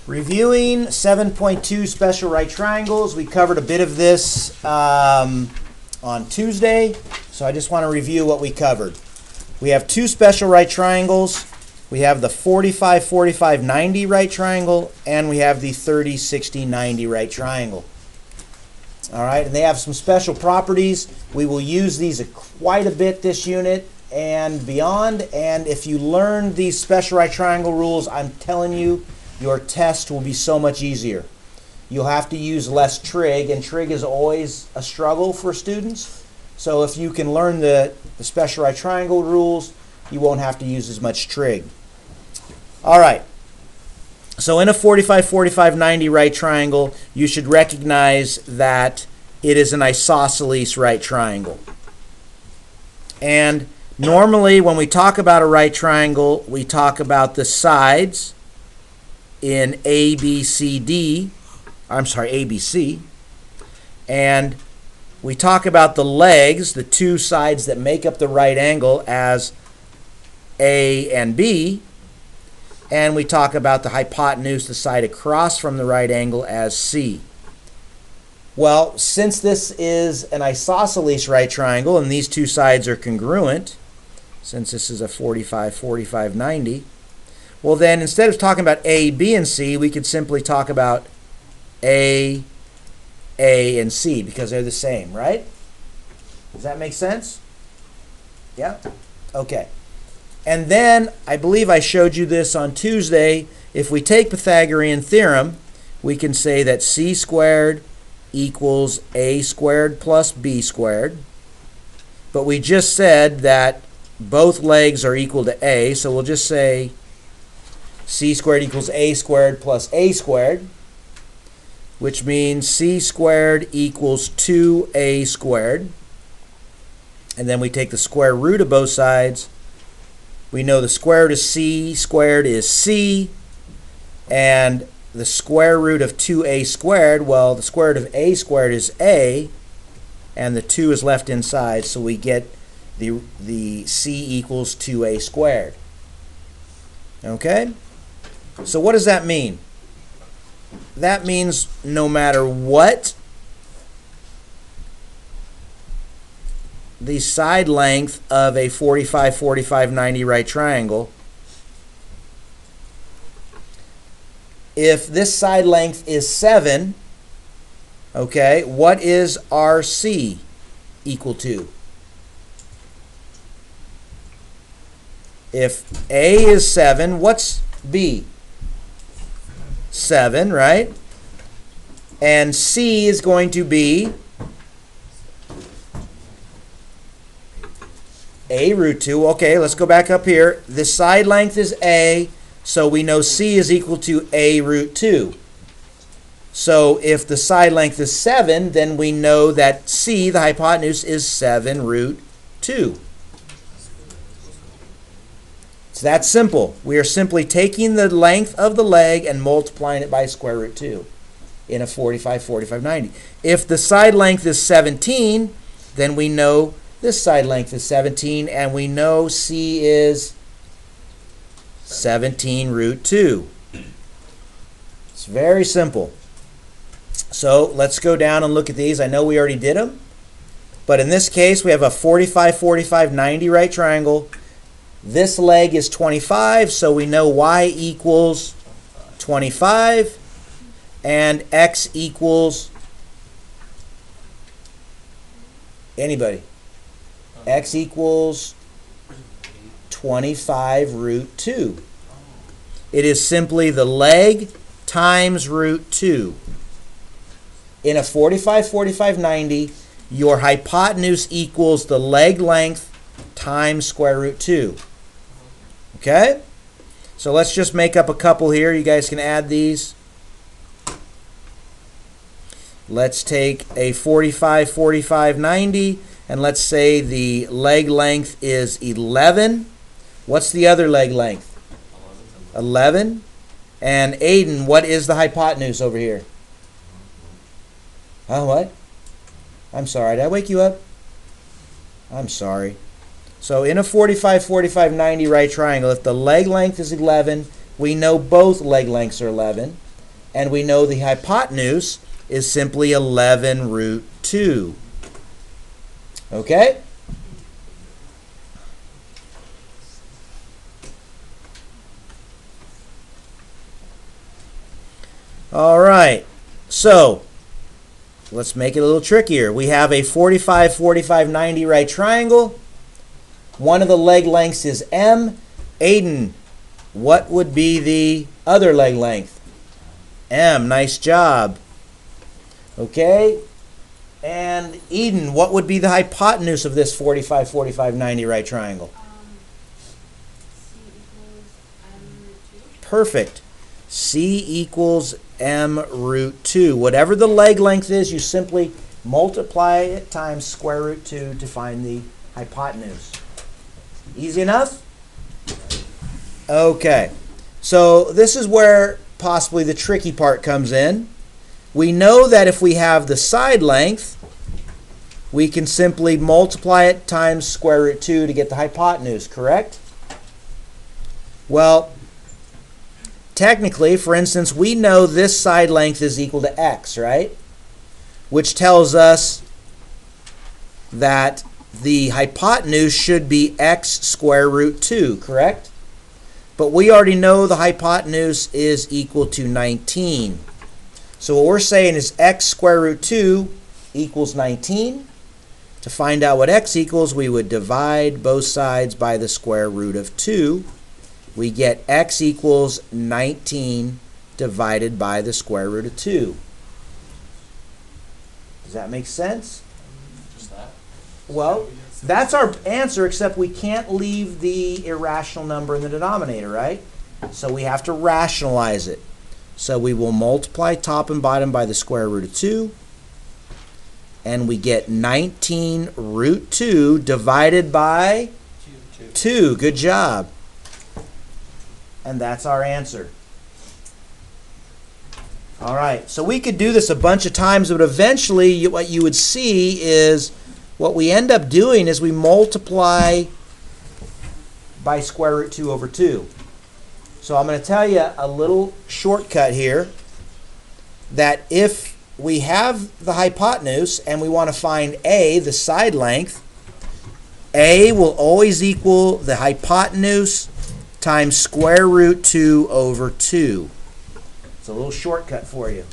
Reviewing 7.2 special right triangles. We covered a bit of this on Tuesday, so I just want to review what we covered. We have two special right triangles. We have the 45, 45, 90 right triangle, and we have the 30, 60, 90 right triangle. All right, and they have some special properties. We will use these quite a bit this unit and beyond, and if you learn these special right triangle rules, I'm telling you, your test will be so much easier. You'll have to use less trig, and trig is always a struggle for students. So if you can learn the special right triangle rules, you won't have to use as much trig. All right. So in a 45, 45, 90 right triangle, you should recognize that it is an isosceles right triangle. And normally when we talk about a right triangle, we talk about the sides in ABC, and we talk about the legs, the two sides that make up the right angle, as A and B, and we talk about the hypotenuse, the side across from the right angle, as C. Well, since this is an isosceles right triangle and these two sides are congruent, since this is a 45, 45, 90, well then instead of talking about A, B, and C, we could simply talk about A, and C because they're the same, right? Does that make sense? Yeah? Okay. And then, I believe I showed you this on Tuesday, if we take Pythagorean theorem, we can say that C squared equals A squared plus B squared. But we just said that both legs are equal to A, so we'll just say C squared equals A squared plus A squared, which means C squared equals 2A squared. And then we take the square root of both sides. We know the square root of C squared is C, and the square root of 2A squared, well, the square root of A squared is A, and the 2 is left inside, so we get the C equals 2A squared. Okay? So what does that mean? That means no matter what the side length of a 45, 45, 90 right triangle, if this side length is 7, okay, what is RC equal to? If A is 7, what's B? 7, right? And C is going to be A root 2. Okay, let's go back up here. The side length is A, so we know C is equal to A root 2. So if the side length is 7, then we know that C, the hypotenuse, is 7 root 2. It's that simple. We are simply taking the length of the leg and multiplying it by square root 2 in a 45, 45, 90. If the side length is 17, then we know this side length is 17, and we know C is 17 root 2. It's very simple. So let's go down and look at these. I know we already did them, but in this case we have a 45, 45, 90 right triangle. This leg is 25, so we know y equals 25, and x equals, anybody? X equals 25 root 2. It is simply the leg times root 2. In a 45, 45, 90, your hypotenuse equals the leg length times square root 2. Okay? So let's just make up a couple here. You guys can add these. Let's take a 45, 45, 90, and let's say the leg length is 11. What's the other leg length? 11. And Aiden, what is the hypotenuse over here? What? I'm sorry. Did I wake you up? I'm sorry. So in a 45, 45, 90 right triangle, if the leg length is 11, we know both leg lengths are 11. And we know the hypotenuse is simply 11 root 2. Okay? All right. So, let's make it a little trickier. We have a 45, 45, 90 right triangle. One of the leg lengths is M. Aiden, what would be the other leg length? M. Nice job. Okay. And Eden, what would be the hypotenuse of this 45, 45, 90 right triangle? Perfect. C equals M root 2. Whatever the leg length is, you simply multiply it times square root 2 to find the hypotenuse. Easy enough? Okay. So this is where possibly the tricky part comes in. We know that if we have the side length, we can simply multiply it times square root 2 to get the hypotenuse, correct? Well, technically, for instance, we know this side length is equal to x, right? Which tells us that the hypotenuse should be x square root 2, correct? But we already know the hypotenuse is equal to 19. So what we're saying is x square root 2 equals 19. To find out what x equals, we would divide both sides by the square root of 2. We get x equals 19 divided by the square root of 2. Does that make sense? Just that? Well, that's our answer, except we can't leave the irrational number in the denominator, right? So we have to rationalize it. So we will multiply top and bottom by the square root of 2. And we get 19 root 2 divided by 2. Good job. And that's our answer. All right, so we could do this a bunch of times, but eventually what you would see is what we end up doing is we multiply by square root 2 over 2. So I'm going to tell you a little shortcut here that if we have the hypotenuse and we want to find A, the side length, A will always equal the hypotenuse times square root 2 over 2. It's a little shortcut for you.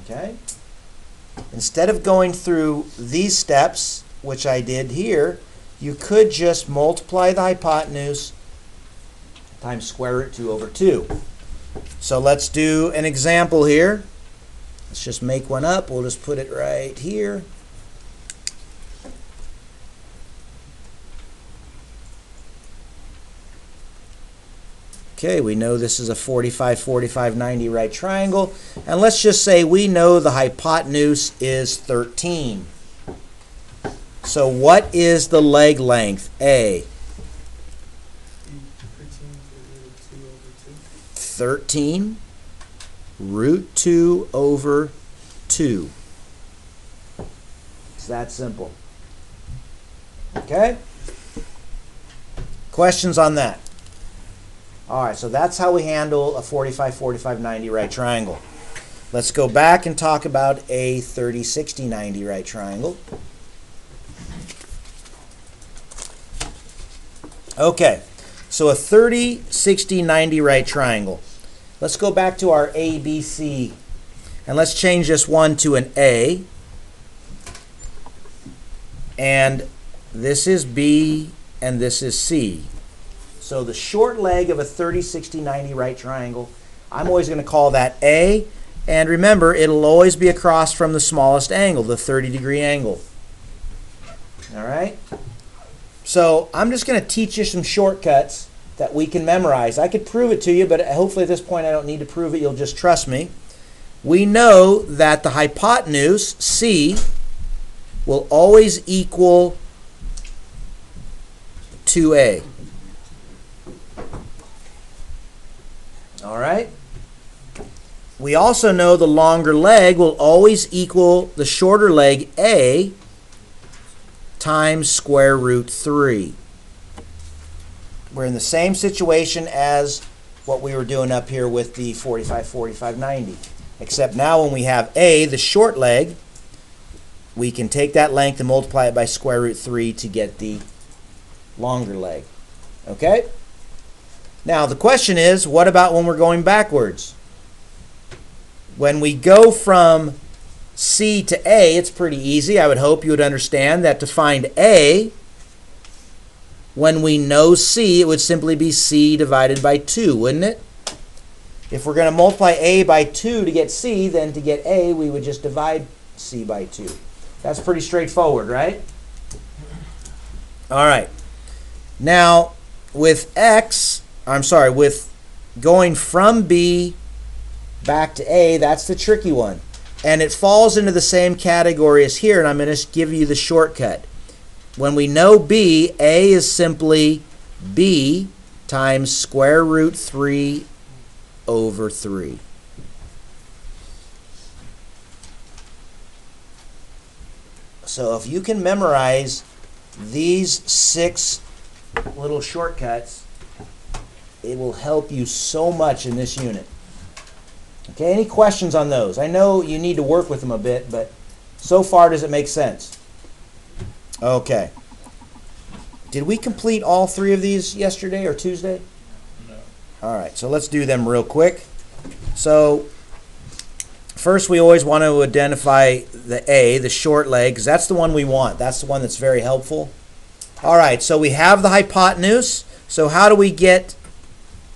Okay? Instead of going through these steps, which I did here, you could just multiply the hypotenuse times square root 2 over 2. So let's do an example here. Let's just make one up. We'll just put it right here. Okay, we know this is a 45, 45, 90 right triangle. And let's just say we know the hypotenuse is 13. So what is the leg length, A? 13 root 2 over 2. It's that simple. Okay? Questions on that? All right, so that's how we handle a 45, 45, 90 right triangle. Let's go back and talk about a 30, 60, 90 right triangle. Okay, so a 30, 60, 90 right triangle. Let's go back to our ABC, and let's change this one to an A. And this is B, and this is C. So the short leg of a 30, 60, 90 right triangle, I'm always going to call that A. And remember, it'll always be across from the smallest angle, the 30-degree angle. All right? So I'm just going to teach you some shortcuts that we can memorize. I could prove it to you, but hopefully at this point I don't need to prove it. You'll just trust me. We know that the hypotenuse, C, will always equal 2A. All right? We also know the longer leg will always equal the shorter leg, A, times square root 3. We're in the same situation as what we were doing up here with the 45, 45, 90. Except now when we have A, the short leg, we can take that length and multiply it by square root 3 to get the longer leg. Okay? Now the question is, what about when we're going backwards? When we go from C to A, it's pretty easy. I would hope you would understand that to find A, when we know C, it would simply be C divided by 2, wouldn't it? If we're going to multiply A by 2 to get C, then to get A, we would just divide C by 2. That's pretty straightforward, right? All right. Now, with with going from B back to A, that's the tricky one. And it falls into the same category as here, and I'm going to give you the shortcut. When we know B, A is simply B times square root 3 over 3. So if you can memorize these 6 little shortcuts, it will help you so much in this unit. Okay, any questions on those? I know you need to work with them a bit, but so far does it make sense? Okay. Did we complete all 3 of these yesterday or Tuesday? No. All right, so let's do them real quick. So first we always want to identify the A, the short leg, because that's the one we want. That's the one that's very helpful. All right, so we have the hypotenuse. So how do we get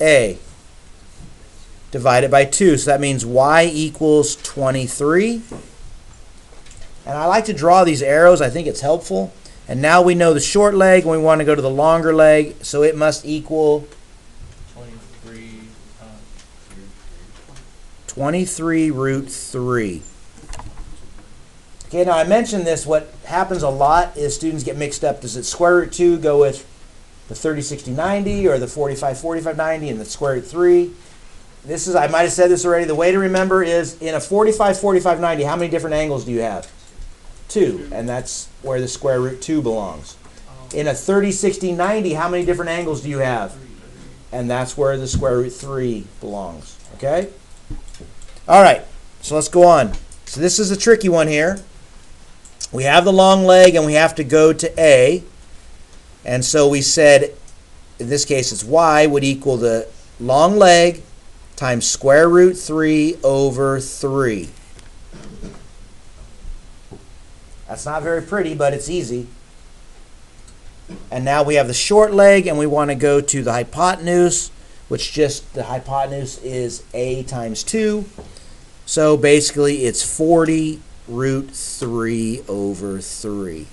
A? Divided by 2. So that means y equals 23. And I like to draw these arrows. I think it's helpful. And now we know the short leg, and we want to go to the longer leg. So it must equal 23 root 3. Okay, now I mentioned this. What happens a lot is students get mixed up. Does it square root 2 go with the 30, 60, 90 or the 45, 45, 90 and the square root 3? This is, I might have said this already, the way to remember is in a 45, 45, 90, how many different angles do you have? 2, and that's where the square root 2 belongs. In a 30, 60, 90, how many different angles do you have? And that's where the square root 3 belongs. Okay? All right, so let's go on. So this is a tricky one here. We have the long leg, and we have to go to A. And so we said, in this case, it's y would equal the long leg times square root 3 over 3. That's not very pretty, but it's easy. And now we have the short leg, and we want to go to the hypotenuse, which just the hypotenuse is A times 2. So basically, it's 40 root 3 over 3.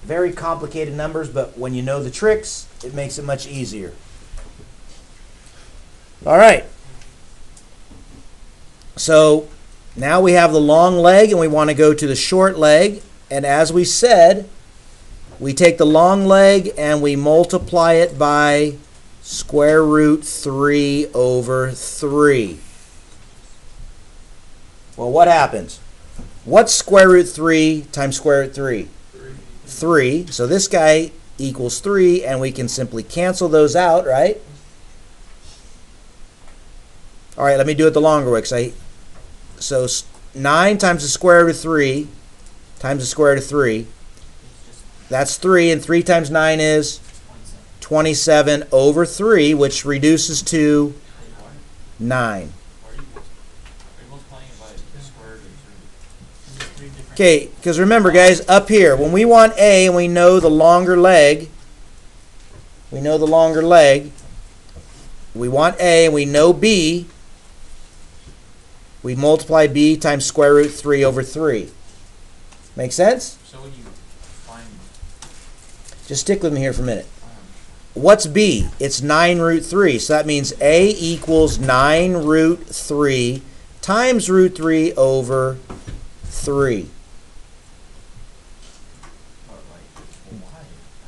Very complicated numbers, but when you know the tricks, it makes it much easier. All right. So now we have the long leg, and we want to go to the short leg. And as we said, we take the long leg and we multiply it by square root 3 over 3. Well, what happens? What's square root 3 times square root 3? 3. So this guy equals 3, and we can simply cancel those out, right? All right, let me do it the longer way. So 9 times the square root of 3 times the square root of 3. That's 3, and 3 times 9 is 27 over 3, which reduces to 9. Okay, because remember, guys, up here, when we want A and we know the longer leg, we want A and we know B, we multiply B times square root 3 over 3. Make sense? So when you find... Just stick with me here for a minute. What's B? It's 9 root 3. So that means A equals 9 root 3 times root 3 over 3.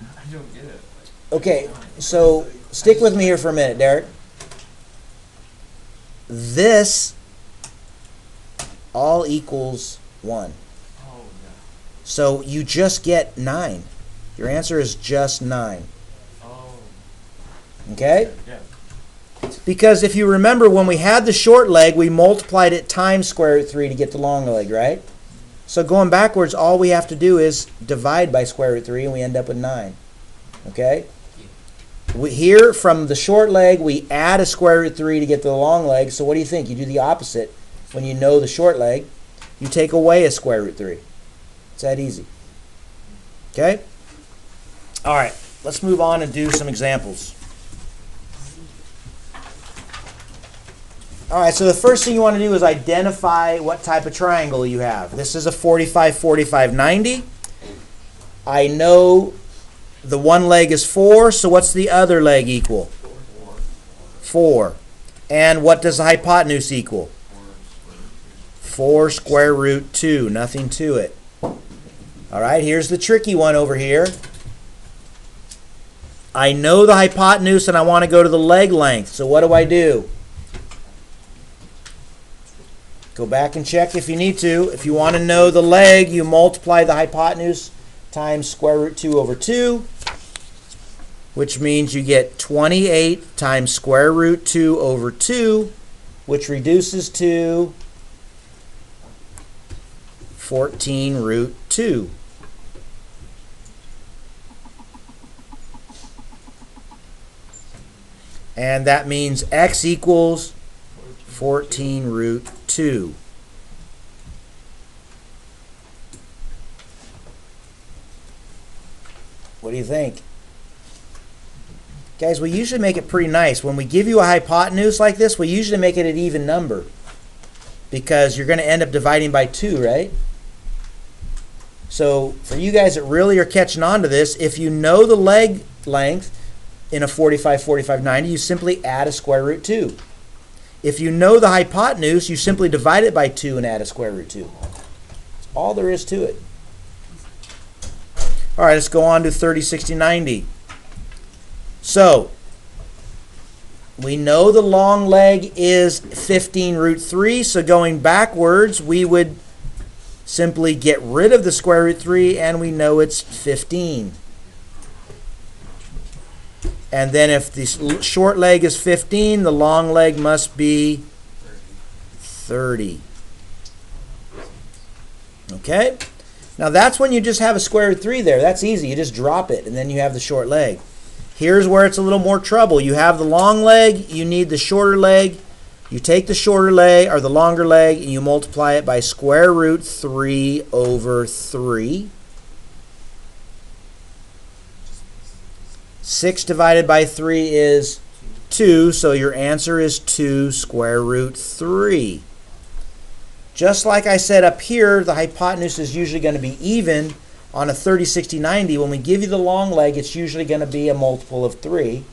I don't get it. Okay, so stick with me here for a minute, Derek. This all equals 1. Oh, yeah. So you just get 9. Your answer is just 9. Oh. Okay? Yeah. Because if you remember, when we had the short leg, we multiplied it times square root 3 to get the long leg, right? So going backwards, all we have to do is divide by square root 3, and we end up with 9. Okay? Here, from the short leg, we add a square root 3 to get the long leg. So what do you think? You do the opposite. When you know the short leg, you take away a square root 3. It's that easy. Okay? All right. Let's move on and do some examples. All right, so the first thing you want to do is identify what type of triangle you have. This is a 45, 45, 90. I know the one leg is 4, so what's the other leg equal? 4. And what does the hypotenuse equal? 4 square root 2. Nothing to it. All right, here's the tricky one over here. I know the hypotenuse and I want to go to the leg length. So what do? Go back and check if you need to. If you want to know the leg, you multiply the hypotenuse times square root 2 over 2, which means you get 28 times square root 2 over 2, which reduces to 14 root 2. And that means x equals 14 root 2. What do you think? Guys, we usually make it pretty nice. When we give you a hypotenuse like this, we usually make it an even number because you're going to end up dividing by 2, right? So for you guys that really are catching on to this, if you know the leg length in a 45, 45, 90, you simply add a square root 2. If you know the hypotenuse, you simply divide it by 2 and add a square root 2. That's all there is to it. All right, let's go on to 30, 60, 90. So, we know the long leg is 15 root 3, so going backwards, we would simply get rid of the square root 3, and we know it's 15. And then if the short leg is 15, the long leg must be 30. Okay? Now that's when you just have a square root 3 there. That's easy. You just drop it, and then you have the short leg. Here's where it's a little more trouble. You have the long leg. You need the shorter leg. You take the shorter leg, or the longer leg, and you multiply it by square root 3 over 3. 6 divided by 3 is 2, so your answer is 2 square root 3. Just like I said up here, the hypotenuse is usually going to be even on a 30, 60, 90. When we give you the long leg, it's usually going to be a multiple of 3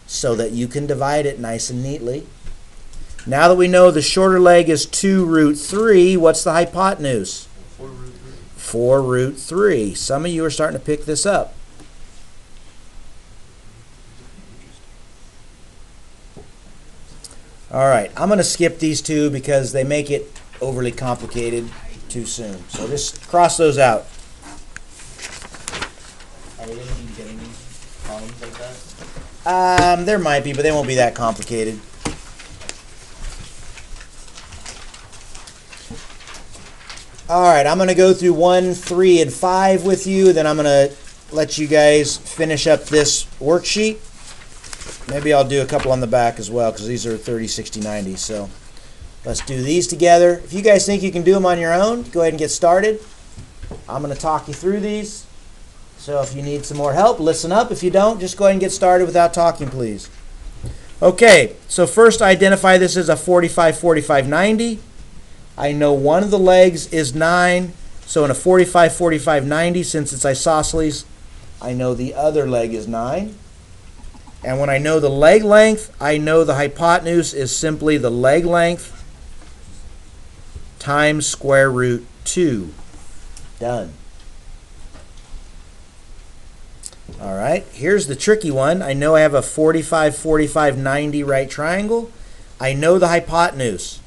so that you can divide it nice and neatly. Now that we know the shorter leg is 2 root 3, what's the hypotenuse? 4 root 3. 4 root 3. Some of you are starting to pick this up. All right, I'm going to skip these two because they make it overly complicated too soon. So just cross those out. Are we going to be getting columns like that? There might be, but they won't be that complicated. All right, I'm going to go through 1, 3, and 5 with you. Then I'm going to let you guys finish up this worksheet. Maybe I'll do a couple on the back as well because these are 30, 60, 90. So let's do these together. If you guys think you can do them on your own, go ahead and get started. I'm going to talk you through these. So if you need some more help, listen up. If you don't, just go ahead and get started without talking, please. Okay, so first identify this as a 45, 45, 90. I know one of the legs is 9. So in a 45, 45, 90, since it's isosceles, I know the other leg is 9. And when I know the leg length, I know the hypotenuse is simply the leg length times square root 2. Done. All right, here's the tricky one. I know I have a 45, 45, 90 right triangle. I know the hypotenuse.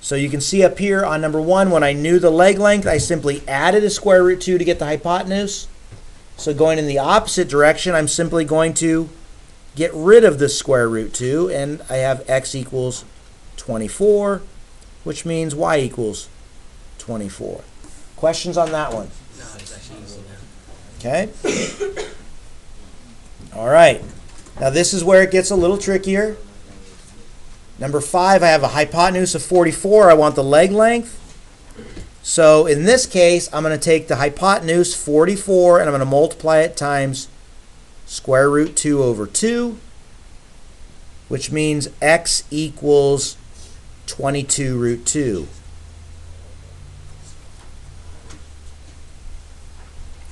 So you can see up here on number 1, when I knew the leg length, I simply added a square root 2 to get the hypotenuse. So going in the opposite direction, I'm simply going to get rid of the square root 2, and I have x equals 24, which means y equals 24. Questions on that one? No, it's actually easy now. Okay. All right. Now this is where it gets a little trickier. Number 5, I have a hypotenuse of 44. I want the leg length. So in this case, I'm going to take the hypotenuse 44 and I'm going to multiply it times square root 2 over 2, which means x equals 22 root 2.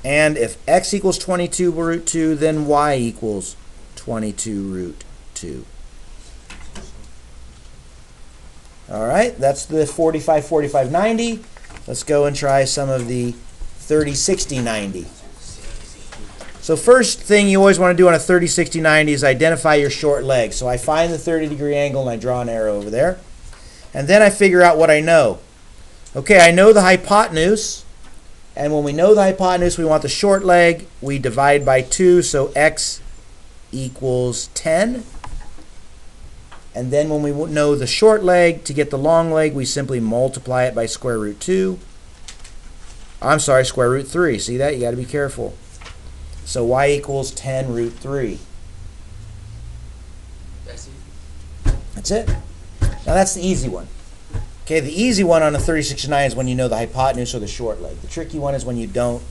And if x equals 22 root 2, then y equals 22 root 2. All right, that's the 45, 45, 90. Let's go and try some of the 30, 60, 90. So first thing you always want to do on a 30, 60, 90 is identify your short leg. So I find the 30-degree angle and I draw an arrow over there. And then I figure out what I know. Okay, I know the hypotenuse. And when we know the hypotenuse, we want the short leg. We divide by 2, so x equals 10. And then when we know the short leg, to get the long leg, we simply multiply it by square root 2. I'm sorry, square root 3. See that? You got to be careful. So y equals 10 root 3. That's it. That's it. Now that's the easy one. Okay, the easy one on a 3069 is when you know the hypotenuse or the short leg. The tricky one is when you don't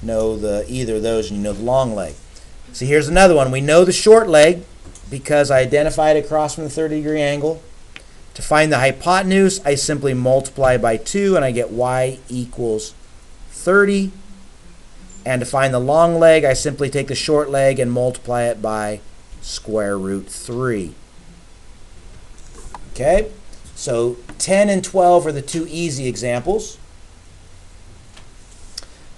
know either of those and you know the long leg. So here's another one. We know the short leg because I identified it across from the 30-degree angle. To find the hypotenuse, I simply multiply by 2 and I get y equals 30. And to find the long leg, I simply take the short leg and multiply it by square root 3. Okay? So 10 and 12 are the two easy examples.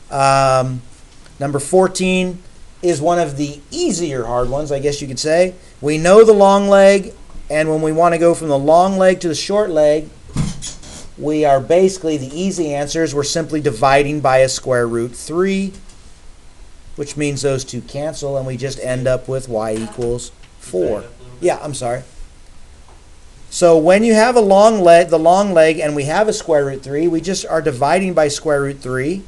Number 14 is one of the easier hard ones, I guess you could say. We know the long leg, and when we want to go from the long leg to the short leg, we are basically, the easy answers, we're simply dividing by a square root 3, which means those two cancel, and we just end up with y equals 4. Yeah, I'm sorry. So when you have a long leg, the long leg, and we have a square root 3, we just are dividing by square root 3,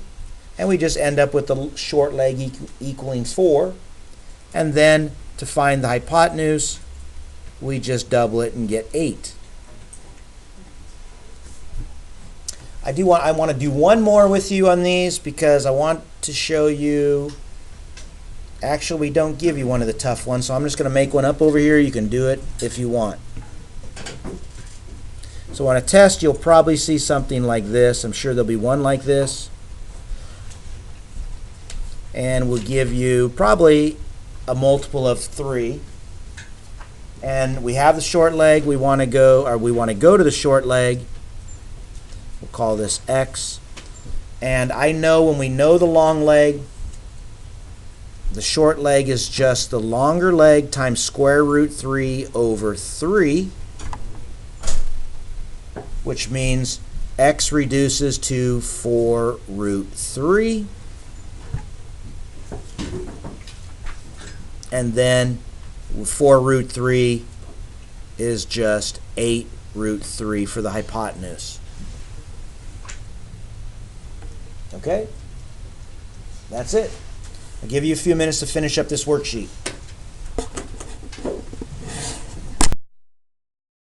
and we just end up with the short leg equaling 4. And then to find the hypotenuse, we just double it and get 8. I want to do one more with you on these because I want to show you. Actually, we don't give you one of the tough ones, so I'm just going to make one up over here. You can do it if you want. So on a test, you'll probably see something like this. I'm sure there'll be one like this. And we'll give you probably a multiple of 3. And we have the short leg. We want to go to the short leg. We'll call this x. And I know when we know the long leg, the short leg is just the longer leg times square root 3 over 3, which means x reduces to 4 root 3. And then 4 root 3 is just 8 root 3 for the hypotenuse. Okay? That's it. I'll give you a few minutes to finish up this worksheet.